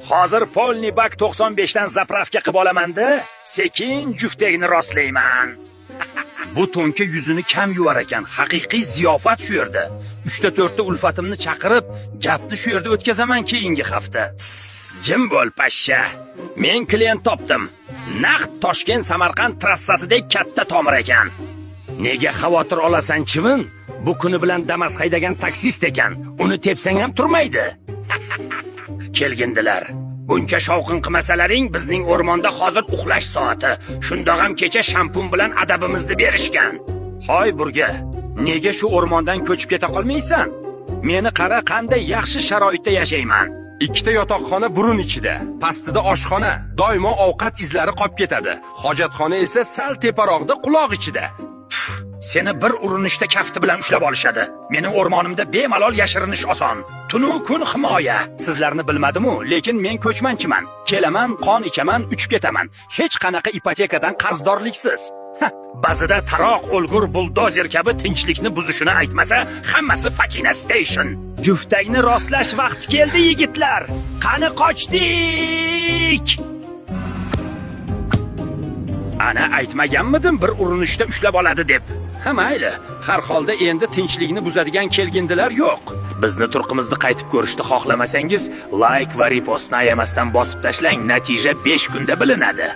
Hozir polni bak 95 dan zapravka qilib olaman-da, sekin juftagini rostlayman. Bu to'nka yuzini kam yuvar ekan. Haqiqiy ziyofat shu yerda. 3-4 ulfatimni chaqirib, gapni shu yerda o'tkazaman keyingi hafta. Jim bo'l, pashsha. Men klient topdim. Naqd Toshkent Samarqand trassasidek katta tomir ekan. Nega xavotir olasan, chivin? Bu kuni bilan Damas haydagan taksist ekan. Uni tepsang ham turmaydi. Kelgindilar. Buncha shovqin qilmasalaring, bizning o'rmonda hozir uxlash soati. Shundoq ham kecha shampun bilan adabimizni berishgan. Hoy burga, nega shu o'rmondan ko'chib keta qolmaysan? Meni qara, qanday yaxshi sharoitda yashayman. Ikkita yotoqxona burun ichida, pastida oshxona, doimo ovqat izlari qolib ketadi. Hojatxona esa sal teparoqda quloq ichida. Seni bir urinishda kafti bilan ushlab olishadi. Meni o'rmonimda bemalol yashirinish oson. Tunu kun himoya. Sizlarni bilmadim-u, lekin men ko'chmanchiman. Kelaman, qon ichaman, uchib ketaman. Hech qanaqa ipotekadan qarzdorliksiz. Ba'zida taroq o'lgur buldozer kabi tinchlikni buzishini aytmasa, hammasi Fakina Station. Juftakni rostlash vaqti keldi, yigitlar. Qani qochdik? Ana aytmaganmidim bir urinishda ushlab oladi deb. Ha mayli, har holda endi tinchlikni buzadigan kelgindilar yo'q. Bizni turqimizni qaytib ko'rishni xohlamasangiz, like va repostni ayamasdan bosib tashlang, natija 5 kunda bilinadi.